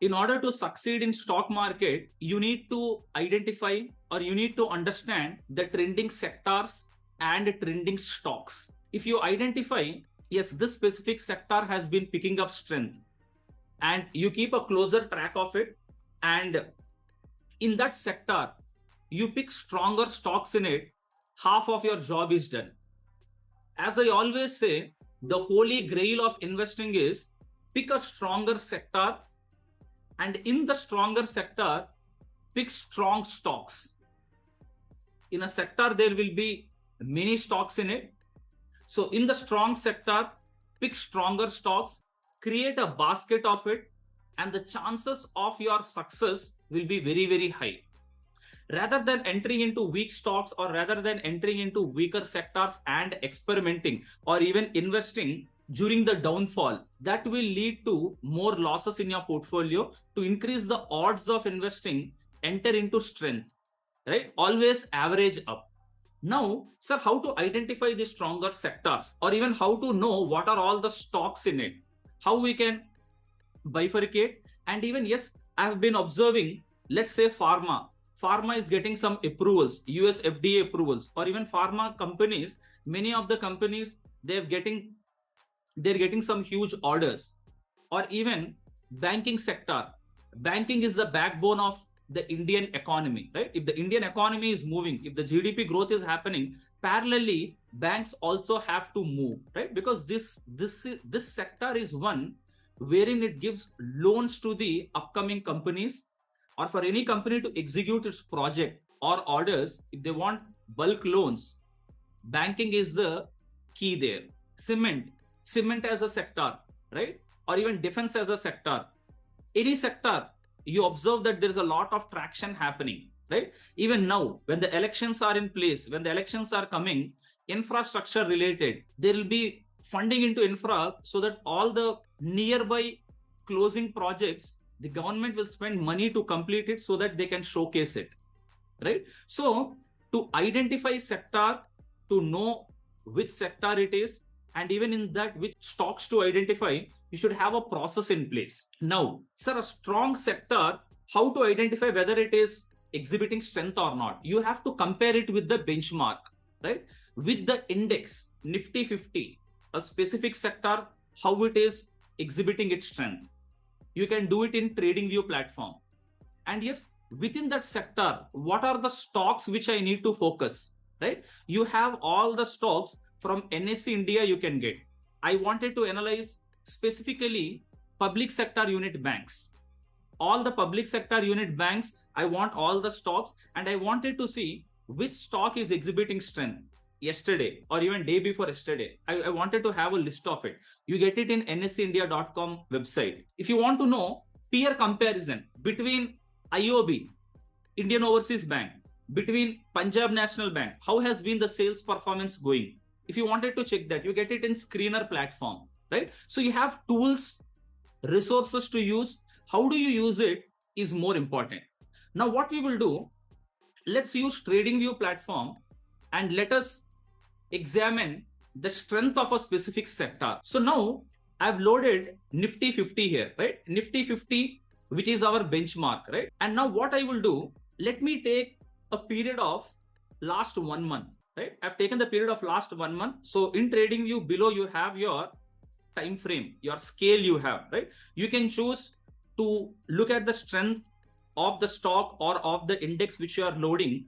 In order to succeed in stock market, you need to identify or you need to understand the trending sectors and trending stocks. If you identify, yes, this specific sector has been picking up strength, and you keep a closer track of it, and in that sector you pick stronger stocks in it, half of your job is done. As I always say, the holy grail of investing is pick a stronger sector, and in the stronger sector, pick strong stocks. In a sector, there will be many stocks in it. So in the strong sector, pick stronger stocks, create a basket of it, and the chances of your success will be very, very high. Rather than entering into weak stocks, or rather than entering into weaker sectors and experimenting or even investing during the downfall, that will lead to more losses in your portfolio. To increase the odds of investing, enter into strength, right? Always average up. Now, sir, how to identify the stronger sectors, or even how to know what are all the stocks in it, how we can bifurcate. And even, yes, I have been observing, let's say pharma is getting some approvals, US FDA approvals, or even pharma companies, many of the companies, they're getting some huge orders. Or even banking sector. Banking is the backbone of the Indian economy, right? If the Indian economy is moving, if the GDP growth is happening, parallelly banks also have to move, right? Because this sector is one wherein it gives loans to the upcoming companies, or for any company to execute its project or orders. If they want bulk loans, banking is the key there. Cement as a sector, right? Or even defense as a sector. Any sector, you observe that there is a lot of traction happening, right? Even now, when the elections are in place, when the elections are coming, infrastructure related, there will be funding into infra, so that all the nearby closing projects, the government will spend money to complete it, so that they can showcase it, right? So to identify sector, to know which sector it is, and even in that which stocks to identify, you should have a process in place. Now, sir, a strong sector, how to identify whether it is exhibiting strength or not? You have to compare it with the benchmark, right? With the index Nifty 50, a specific sector, how it is exhibiting its strength. You can do it in TradingView platform. And yes, within that sector, what are the stocks which I need to focus, right? You have all the stocks from NSE India you can get. I wanted to analyze specifically public sector unit banks. All the public sector unit banks, I want all the stocks, and I wanted to see which stock is exhibiting strength yesterday or even day before yesterday. I wanted to have a list of it. You get it in nseindia.com website. If you want to know peer comparison between IOB, Indian Overseas Bank, between Punjab National Bank, how has been the sales performance going? If you wanted to check that, you get it in Screener platform, right? So you have tools, resources to use. How do you use it is more important. Now what we will do, let's use TradingView platform and let us examine the strength of a specific sector. So now I've loaded Nifty 50 here, right? Nifty 50, which is our benchmark, right? And now what I will do, let me take a period of last 1 month, right? I've taken the period of last 1 month. So in TradingView below, you have your time frame, your scale you have, right? You can choose to look at the strength of the stock or of the index which you are loading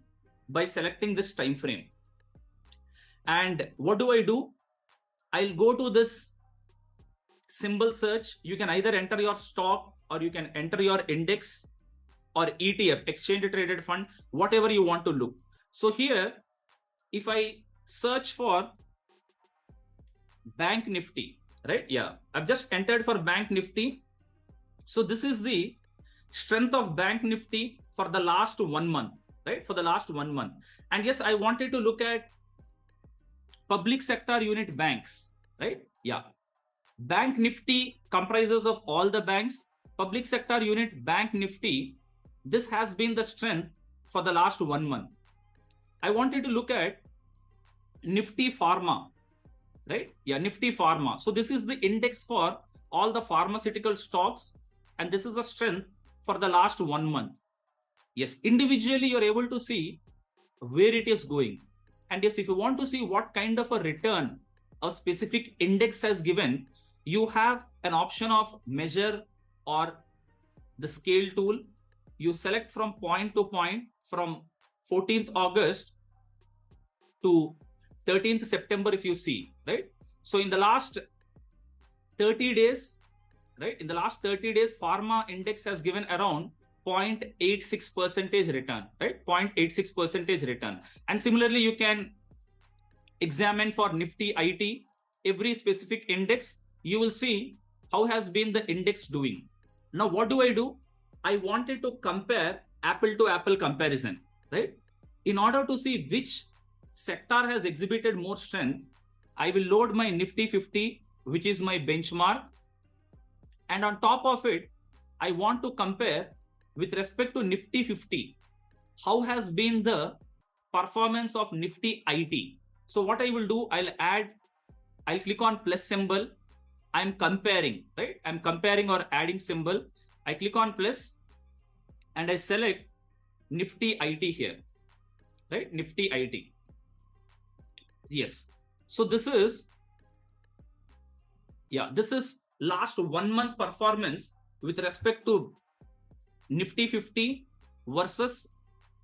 by selecting this time frame. And what do? I'll go to this symbol search. You can either enter your stock, or you can enter your index, or ETF, exchange traded fund, whatever you want to look. So here, if I search for Bank Nifty, right? Yeah, I've just entered for Bank Nifty. So this is the strength of Bank Nifty for the last 1 month, right? For the last 1 month. And yes, I wanted to look at public sector unit banks, right? Yeah. Bank Nifty comprises of all the banks. Public sector unit Bank Nifty, this has been the strength for the last 1 month. I wanted to look at Nifty Pharma, right? Yeah, Nifty Pharma. So this is the index for all the pharmaceutical stocks. and this is the strength for the last 1 month. Yes, individually you're able to see where it is going. And yes, if you want to see what kind of a return a specific index has given, you have an option of measure or the scale tool. You select from point to point from 14th August to 13th September, if you see, right? So in the last 30 days, right? In the last 30 days, pharma index has given around 0.86 percentage return, right? 0.86 percentage return. And similarly, you can examine for Nifty IT, every specific index, you will see how has been the index doing. Now, what do? I wanted to compare apple to apple comparison, right? In order to see which sector has exhibited more strength, I will load my Nifty 50, which is my benchmark. And on top of it, I want to compare with respect to Nifty 50, how has been the performance of Nifty IT. So what I will do, I'll click on plus symbol. I'm comparing, right? I'm comparing or adding symbol. I click on plus and I select Nifty IT here, right? Nifty IT. Yes. So this is last 1 month performance with respect to Nifty 50 versus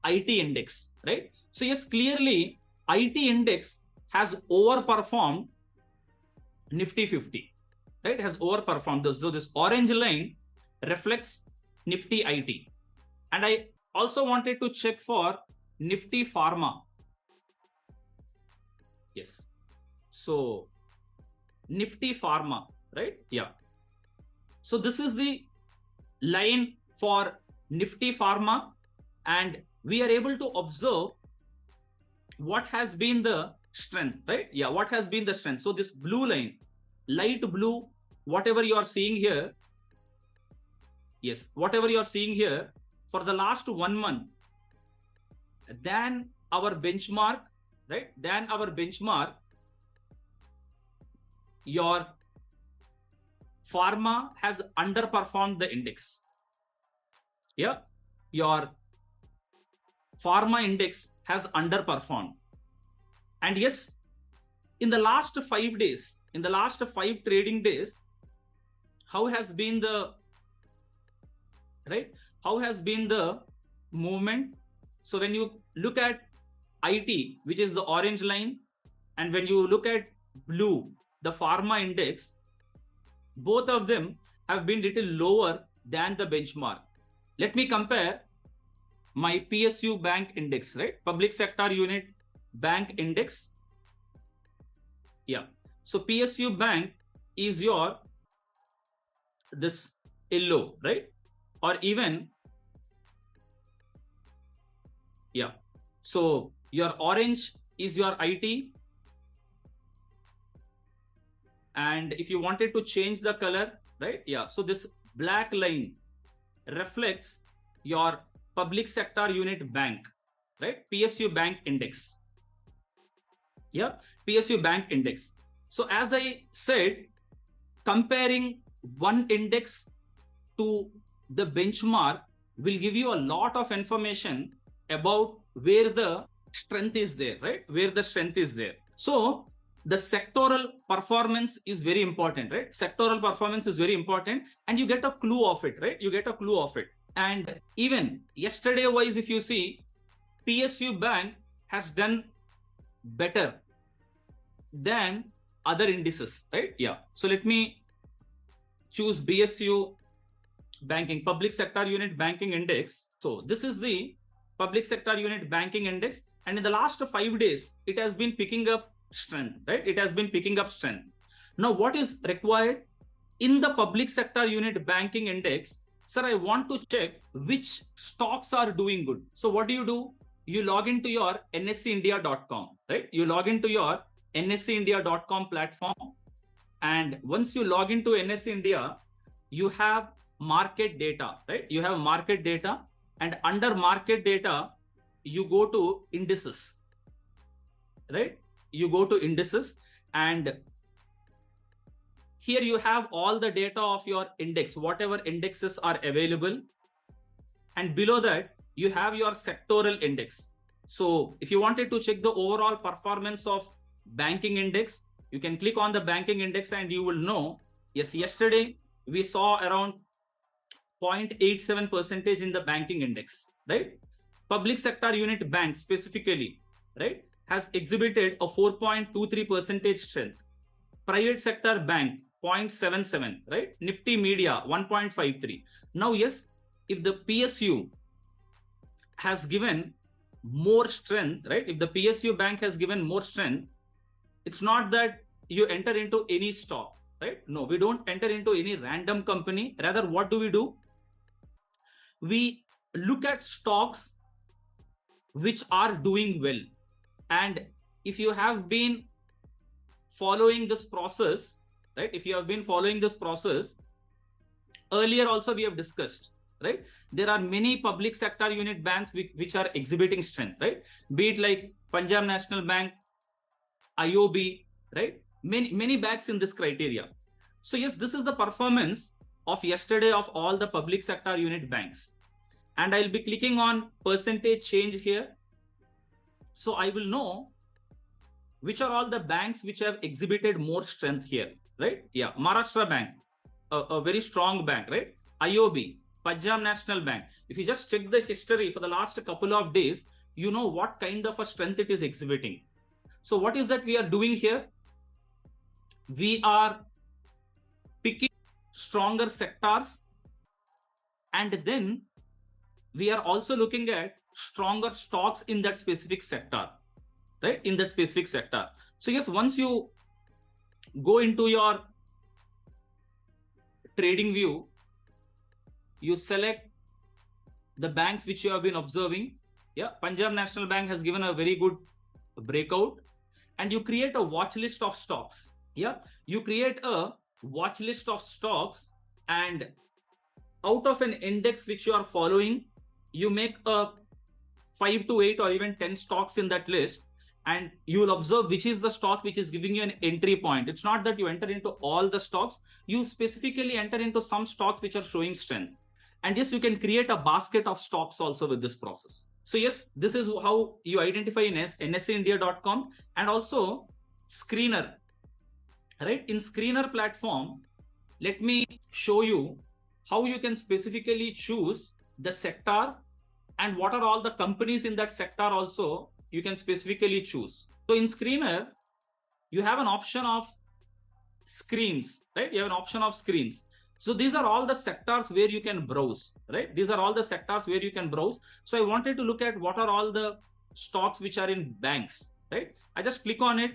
IT index, right? So yes, clearly IT index has overperformed Nifty 50, right? Has overperformed this. So this orange line reflects Nifty IT. And I also wanted to check for Nifty Pharma. Yes. So Nifty Pharma, right? Yeah. So this is the line for Nifty Pharma, and we are able to observe what has been the strength, right? Yeah, what has been the strength. So this blue line, light blue, whatever you are seeing here, yes, whatever you are seeing here for the last 1 month, then our benchmark, right? Then our benchmark, your pharma has underperformed the index. Yeah, your pharma index has underperformed. And yes, in the last 5 days, in the last 5 trading days, how has been the, right? How has been the movement? So when you look at IT, which is the orange line, and when you look at blue, the pharma index, both of them have been little lower than the benchmark. Let me compare my PSU bank index, right? Public sector unit bank index. Yeah. So PSU bank is your this yellow, right? Or even, yeah. So your orange is your IT. And if you wanted to change the color, right? Yeah. So this black line reflects your public sector unit bank, right? PSU bank index. Yeah. PSU bank index. So as I said, comparing one index to the benchmark will give you a lot of information about where the strength is there, right? Where the strength is there. So the sectoral performance is very important, right? Sectoral performance is very important, and you get a clue of it, right? You get a clue of it. And even yesterday wise, if you see, PSU bank has done better than other indices, right? Yeah. So let me choose BSU banking, public sector unit banking index. So this is the public sector unit banking index. And in the last 5 days, it has been picking up strength, right? It has been picking up strength. Now, what is required in the public sector unit banking index? Sir, I want to check which stocks are doing good. So what do? You log into your nseindia.com, right? You log into your nseindia.com platform. And once you log into NS India, you have market data, right? You have market data, and under market data, you go to indices, right? You go to indices, and Here you have all the data of your index, whatever indexes are available. And below that, you have your sectoral index. So if you wanted to check the overall performance of banking index, you can click on the banking index and you will know, yes, yesterday we saw around 0.87 percentage in the banking index, right? Public sector unit bank specifically, right, has exhibited a 4.23 percentage strength. Private sector bank 0.77, right? Nifty media 1.53. Now, yes, if the PSU has given more strength, right? If the PSU bank has given more strength, it's not that you enter into any stock, right? No, we don't enter into any random company. Rather, what do? We look at stocks which are doing well. And if you have been following this process, right? If you have been following this process, earlier also we have discussed, right? There are many public sector unit banks which are exhibiting strength, right? Be it like Punjab National Bank, IOB, right? Many banks in this criteria. So yes, this is the performance of yesterday of all the public sector unit banks. And I'll be clicking on percentage change here. So I will know which are all the banks which have exhibited more strength here, right? Yeah, Maharashtra Bank, a very strong bank, right? IOB, Punjab National Bank. If you just check the history for the last couple of days, you know what kind of a strength it is exhibiting. So what is that we are doing here? We are picking stronger sectors, and then we are also looking at stronger stocks in that specific sector, right? In that specific sector. So yes, once you go into your trading view, you select the banks which you have been observing. Yeah, Punjab National Bank has given a very good breakout, and you create a watch list of stocks. Yeah, you create a watch list of stocks, and out of an index which you are following, you make a 5 to 8 or even 10 stocks in that list, and you will observe which is the stock which is giving you an entry point. It's not that you enter into all the stocks, you specifically enter into some stocks which are showing strength. And yes, you can create a basket of stocks also with this process. So yes, this is how you identify in nseindia.com, and also Screener, right? In Screener platform, let me show you how you can specifically choose the sector and what are all the companies in that sector also you can specifically choose. So in Screener, you have an option of screens, right? You have an option of screens. So these are all the sectors where you can browse, right? These are all the sectors where you can browse. So I wanted to look at what are all the stocks which are in banks, right? I just click on it.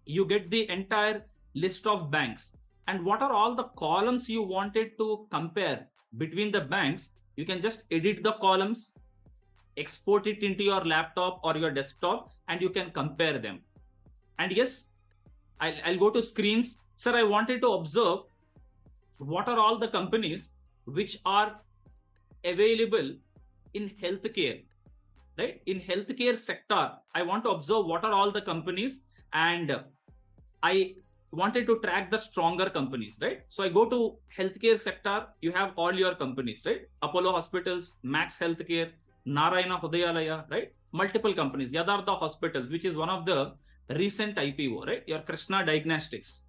You get the entire list of banks. And what are all the columns you wanted to compare between the banks? You can just edit the columns, export it into your laptop or your desktop, and you can compare them. And yes, I'll go to screens. Sir, I wanted to observe what are all the companies which are available in healthcare, right? In healthcare sector, I want to observe what are all the companies, and I wanted to track the stronger companies, right? So I go to healthcare sector. You have all your companies, right? Apollo Hospitals, Max Healthcare, Narayana Hrudayalaya, right? Multiple companies. Yadhartha Hospitals, which is one of the recent IPO, right? Your Krishna Diagnostics.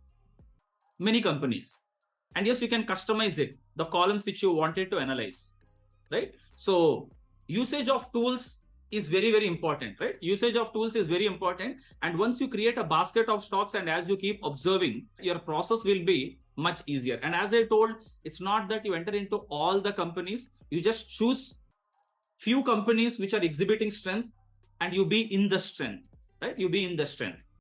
Many companies. And yes, you can customize it, the columns which you wanted to analyze, right? So usage of tools is very, very important, right? Usage of tools is very important. And once you create a basket of stocks and as you keep observing, your process will be much easier. And as I told, it's not that you enter into all the companies, you just choose few companies which are exhibiting strength and you be in the strength, right? You be in the strength.